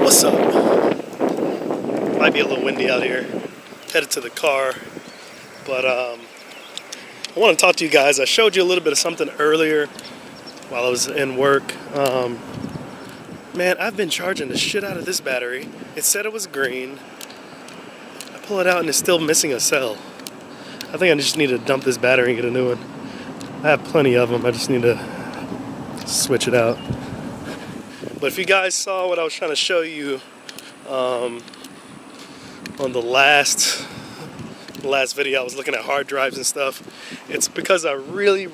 What's up? Might be a little windy out here. Headed to the car, but I want to talk to you guys. I showed you a little bit of something earlier while I was in work. Man, I've been charging the shit out of this battery. It said it was green. I pull it out and it's still missing a cell. I think I just need to dump this battery and get a new one. I have plenty of them. I just need to switch it out. But if you guys saw what I was trying to show you on the last video, I was looking at hard drives and stuff. It's because I really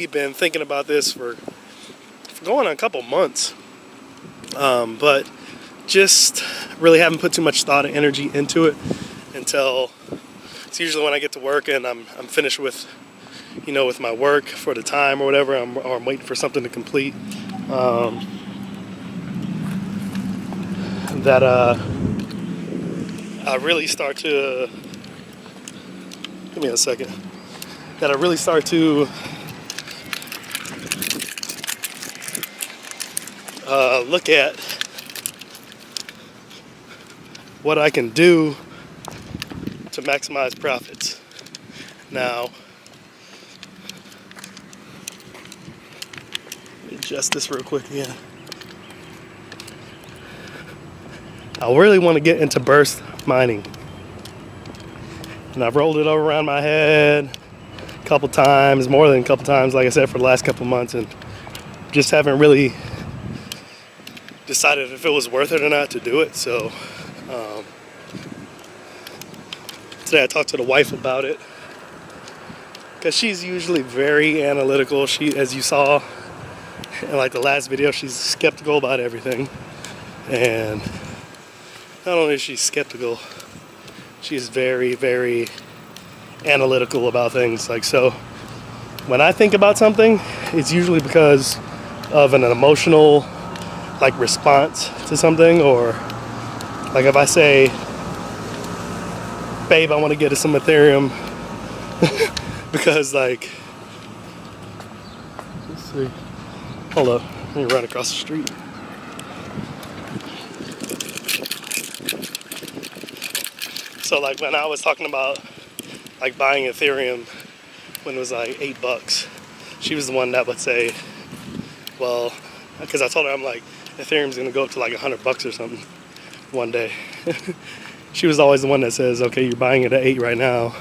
been thinking about this for going on a couple months. But just really haven't put too much thought and energy into it until it's usually when I get to work and I'm finished with, with my work for the time or whatever, or I'm waiting for something to complete. That I really start to, give me a second, that I really start to look at what I can do to maximize profits. Now, adjust this real quick again. I really want to get into burst mining. And I've rolled it over around my head a couple times, more than a couple times, like I said, for the last couple months, and just haven't really decided if it was worth it or not to do it. So today I talked to the wife about it, because she's usually very analytical. She, as you saw in like the last video, she's skeptical about everything. And not only is she skeptical, she's very analytical about things. Like, so when I think about something, it's usually because of an emotional response to something, or like if I say, babe, I want to get some Ethereum because let's see, hold up, let me run across the street. So when I was talking about buying Ethereum when it was $8, she was the one that would say, well, because I told her, I'm like, Ethereum's gonna go up to $100 or something one day. She was always the one that says, okay, you're buying it at 8 right now.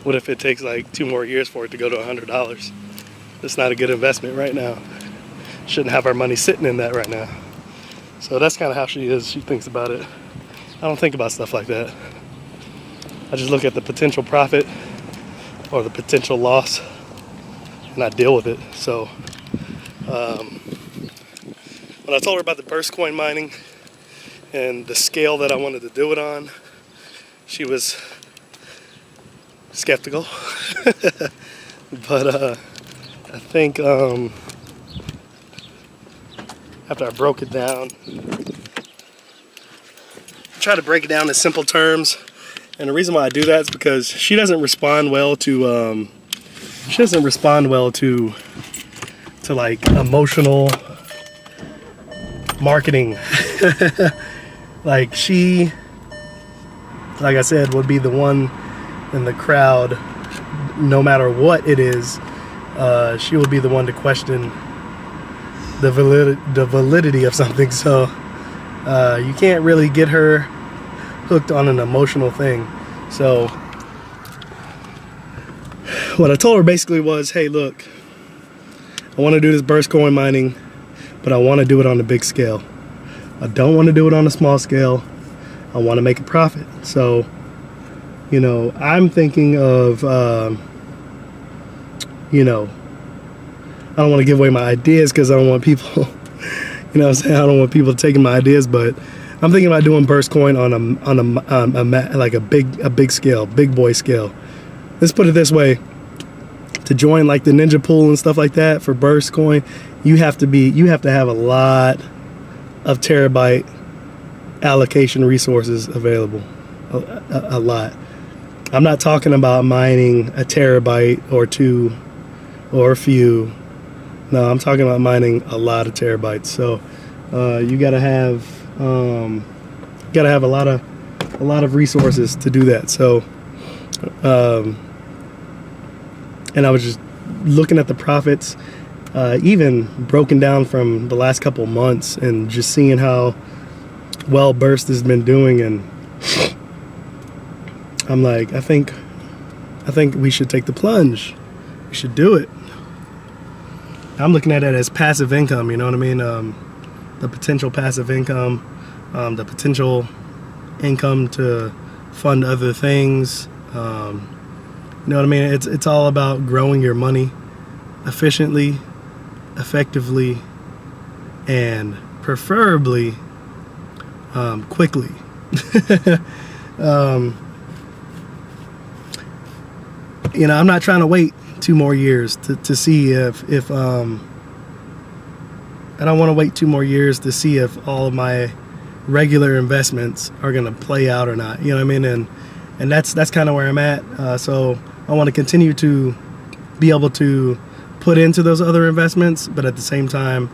What if it takes 2 more years for it to go to $100? It's not a good investment right now. Shouldn't have our money sitting in that right now. So that's kind of how she is. She thinks about it. I don't think about stuff like that. I just look at the potential profit or the potential loss, and I deal with it. So when I told her about the burst coin mining and the scale that I wanted to do it on, she was skeptical. But I think after I broke it down, I try to break it down in simple terms. And the reason why I do that is because she doesn't respond well to emotional marketing. She, like I said, would be the one in the crowd, no matter what it is. She will be the one to question the validity of something. So you can't really get her hooked on an emotional thing. So what I told her basically was, hey, look, I want to do this burst coin mining, but I want to do it on a big scale. I don't want to do it on a small scale. I want to make a profit. So, I'm thinking of, I don't want to give away my ideas because I don't want people, I don't want people taking my ideas, but I'm thinking about doing burst coin on a big scale, big boy scale. Let's put it this way: to join the ninja pool and stuff like that for burst coin, you have to have a lot of terabyte allocation resources available, a lot. I'm not talking about mining a terabyte or two or a few. No, I'm talking about mining a lot of terabytes. So you got to have Got to have a lot of resources to do that. So, and I was just looking at the profits, even broken down from the last couple months, and just seeing how well Burst has been doing, and I'm like, I think we should take the plunge. We should do it. I'm looking at it as passive income, you know what I mean? The potential passive income, the potential income to fund other things. You know what I mean? It's all about growing your money efficiently, effectively, and preferably quickly. You know, I'm not trying to wait 2 more years to see if I don't want to wait 2 more years to see if all of my regular investments are going to play out or not. You know what I mean? And that's kind of where I'm at. So I want to continue to be able to put into those other investments, but at the same time,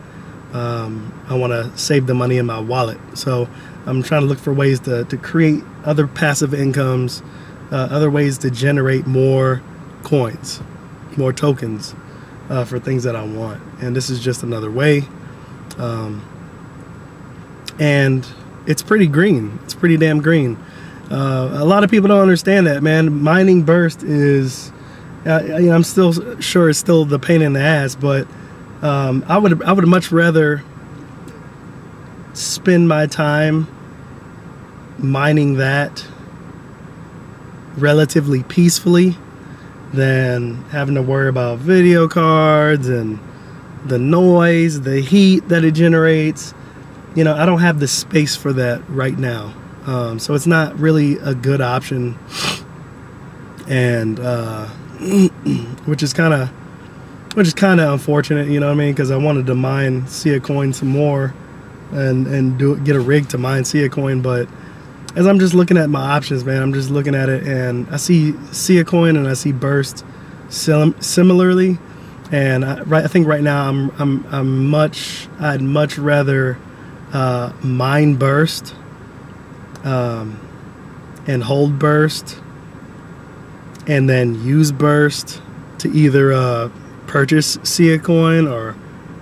I want to save the money in my wallet. So I'm trying to look for ways to create other passive incomes, other ways to generate more coins, more tokens for things that I want. And this is just another way. And it's pretty green. It's pretty damn green. A lot of people don't understand that, man. Mining Burst is, you know, I'm still sure it's still the pain in the ass, but I would much rather spend my time mining that relatively peacefully than having to worry about video cards and the noise, the heat that it generates. You know, I don't have the space for that right now. So it's not really a good option, and which is kind of unfortunate, you know what I mean? Because I wanted to mine Sia Coin some more and get a rig to mine Sia Coin, but as I'm just looking at my options, man, I'm just looking at it, and I see Sia Coin and I see Burst similarly, and I think right now I'd much rather mine Burst and hold Burst and then use Burst to either purchase Sia Coin or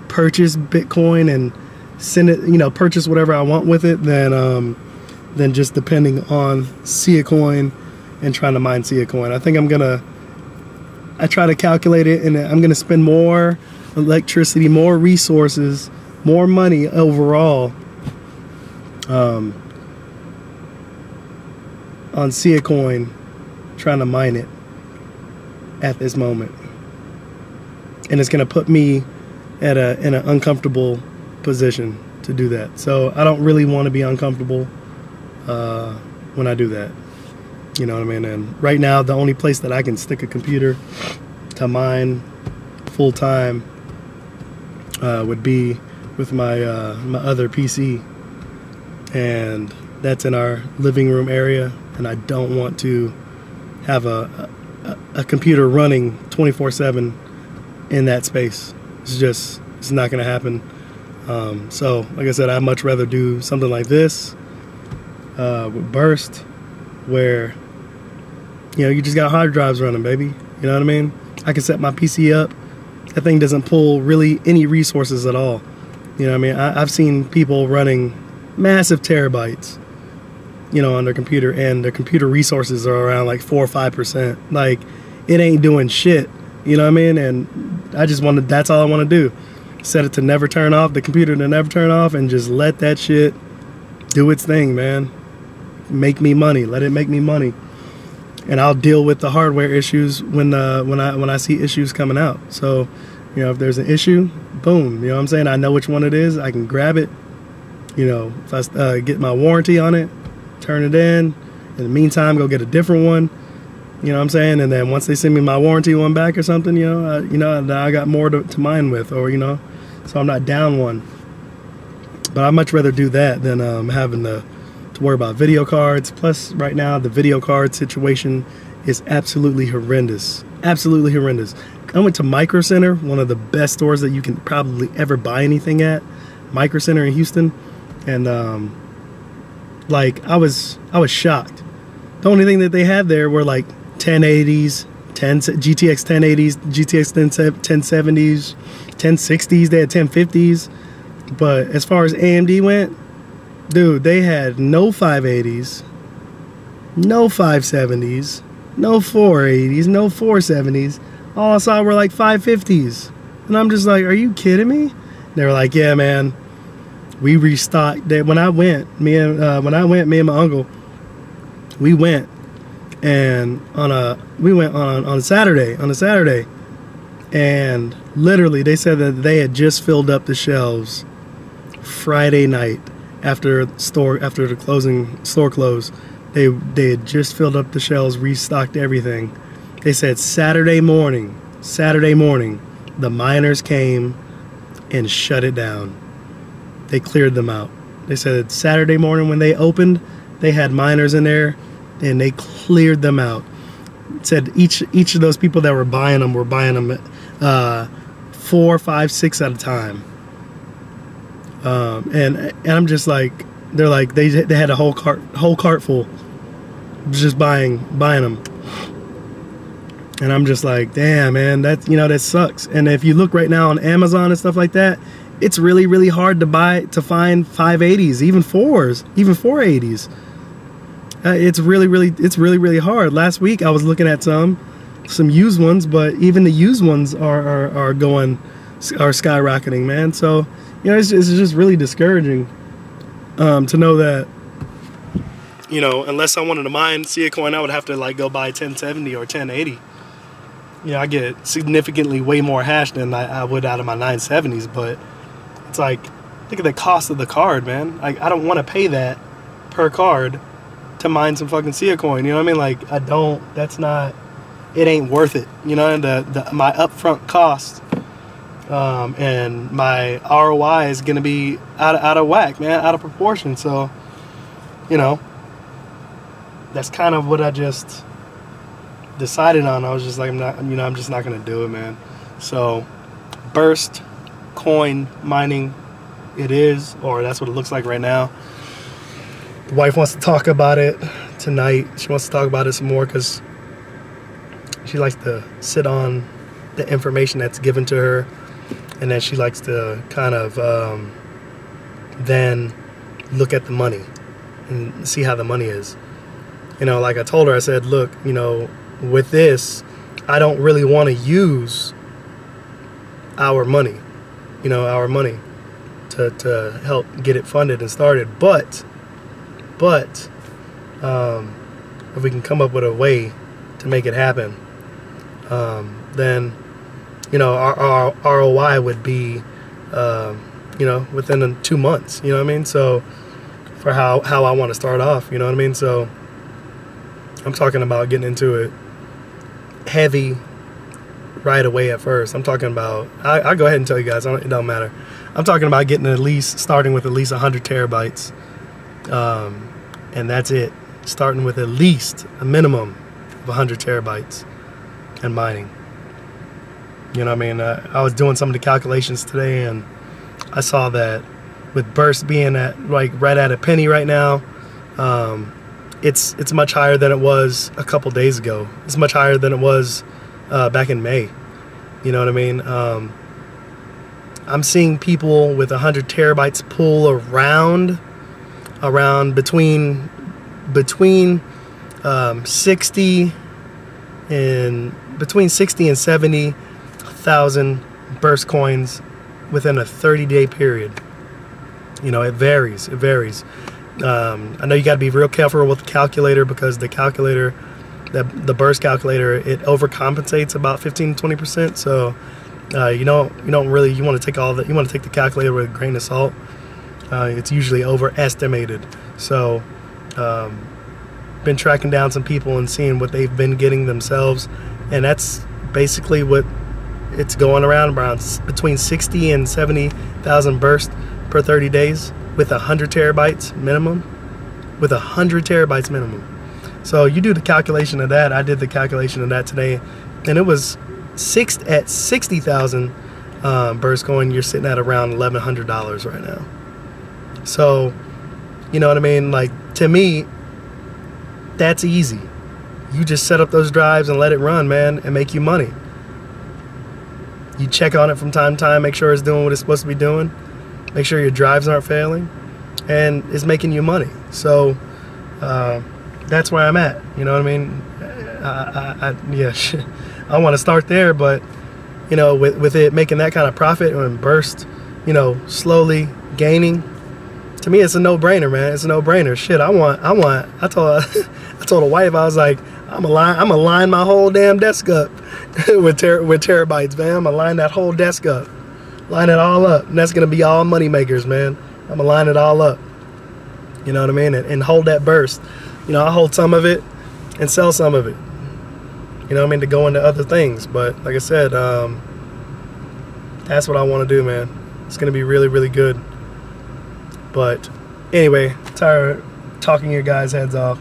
purchase Bitcoin and send it, you know, purchase whatever I want with it, than just depending on Sia Coin and trying to mine Sia Coin. I think I try to calculate it, and I'm gonna spend more electricity, more resources, more money overall on Sia Coin, trying to mine it at this moment, and it's gonna put me in an uncomfortable position to do that. So I don't really want to be uncomfortable when I do that, you know what I mean? And right now, the only place that I can stick a computer to mine full time would be with my other PC, and that's in our living room area, and I don't want to have a computer running 24/7 in that space. It's not going to happen. So like I said, I'd much rather do something like this with Burst, where, you know, you just got hard drives running, baby. You know what I mean? I can set my PC up. That thing doesn't pull really any resources at all. You know what I mean? I've seen people running massive terabytes, you know, on their computer, and their computer resources are around like 4 or 5%. Like, it ain't doing shit. You know what I mean? And that's all I want to do. Set it to never turn off, the computer to never turn off, and just let that shit do its thing, man. Make me money. Let it make me money. And I'll deal with the hardware issues when I see issues coming out. So, you know, if there's an issue, boom, you know what I'm saying? I know which one it is. I can grab it. You know, if I get my warranty on it, turn it in. In the meantime, go get a different one. You know what I'm saying? And then once they send me my warranty one back or something, I got more to mine with, or, you know, so I'm not down one. But I'd much rather do that than having to worry about video cards. Plus, right now, the video card situation is absolutely horrendous. Absolutely horrendous. I went to Micro Center, one of the best stores that you can probably ever buy anything at. Micro Center in Houston. And Like I was shocked. The only thing that they had there were like 1080s, GTX 1080s, GTX 1070s, 1060s. They had 1050s. But as far as AMD went, dude, they had no 580s, no 570s, no 480s, no 470s. All I saw were like 550s. And I'm just like, are you kidding me? They were like, yeah, man, we restocked. When I went, me and my uncle, we went on a Saturday, and literally they said that they had just filled up the shelves Friday night after the store closed. They had just filled up the shelves, restocked everything. They said Saturday morning, the miners came and shut it down. They cleared them out. They said Saturday morning when they opened, they had miners in there and they cleared them out. It said each of those people that were buying them 4, 5, 6 at a time. And I'm just like, they're like, they had a whole cart full, just buying them. And I'm just like, damn, man, that sucks. And if you look right now on Amazon and stuff like that, it's really, really hard to find 580s, even 4s, even 480s. It's really hard. Last week I was looking at some used ones, but even the used ones are skyrocketing, man. So, it's just really discouraging to know that, unless I wanted to mine see a coin, I would have to like go buy 1070 or 1080. I get significantly way more hash than I would out of my 970s, but it's like, look at the cost of the card, man. Like, I don't want to pay that per card to mine some fucking Sia coin. You know what I mean? Like, it ain't worth it. My upfront cost and my ROI is going to be out of whack, man, out of proportion. So, that's kind of what I just decided on. I was just like, I'm just not going to do it, man. So, burst coin mining it is, or that's what it looks like right now. The wife wants to talk about it tonight. She wants to talk about it some more because she likes to sit on the information that's given to her, and then she likes to kind of then look at the money and see how the money is. Like I told her, I said, look, with this, I don't really want to use our money, to help get it funded and started. But if we can come up with a way to make it happen, then, our ROI would be, within 2 months, you know what I mean? So for how I want to start off, you know what I mean? So I'm talking about getting into it heavy right away at first. I'm talking about, I'll go ahead and tell you guys, it don't matter. I'm talking about starting with at least 100 terabytes. And that's it. Starting with at least a minimum of 100 terabytes and mining. You know what I mean? I was doing some of the calculations today, and I saw that with burst being at like right at a penny right now, it's much higher than it was a couple days ago. It's much higher than it was back in May. You know what I mean? I'm seeing people with 100 terabytes pull around between 60 and 70,000 burst coins within a 30-day period. It varies. I know you got to be real careful with the calculator, because the calculator, the burst calculator, it overcompensates about 15-20%. So you want to take the calculator with a grain of salt. It's usually overestimated. So been tracking down some people and seeing what they've been getting themselves, and that's basically what it's going around between 60 and 70,000 bursts per 30 days with 100 terabytes minimum. So you do the calculation of that. I did the calculation of that today, and it was at 60,000 burst coin. You're sitting at around $1,100 right now. So, you know what I mean? Like to me, that's easy. You just set up those drives and let it run, man, and make you money. You check on it from time to time, make sure it's doing what it's supposed to be doing, make sure your drives aren't failing, and it's making you money. So that's where I'm at. You know what I mean? Yeah, I want to start there, but you know, with it making that kind of profit and burst, you know, slowly gaining, to me, it's a no-brainer, man. It's a no-brainer. Shit, I told a wife, I was like, I'm gonna line my whole damn desk up with terabytes, man. I'm gonna line that whole desk up, line it all up, and that's gonna be all money makers, man. I'm gonna line it all up. You know what I mean? And hold that burst. You know, I hold some of it and sell some of it. You know what I mean? To go into other things. But like I said, that's what I want to do, man. It's gonna be really, really good. But anyway, tired of talking your guys' heads off.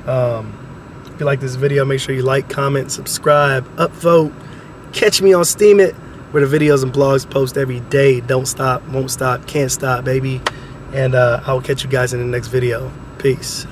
If you like this video, make sure you like, comment, subscribe, upvote. Catch me on STEEM It, where the videos and blogs post every day. Don't stop, won't stop, can't stop, baby. And I'll catch you guys in the next video. Peace.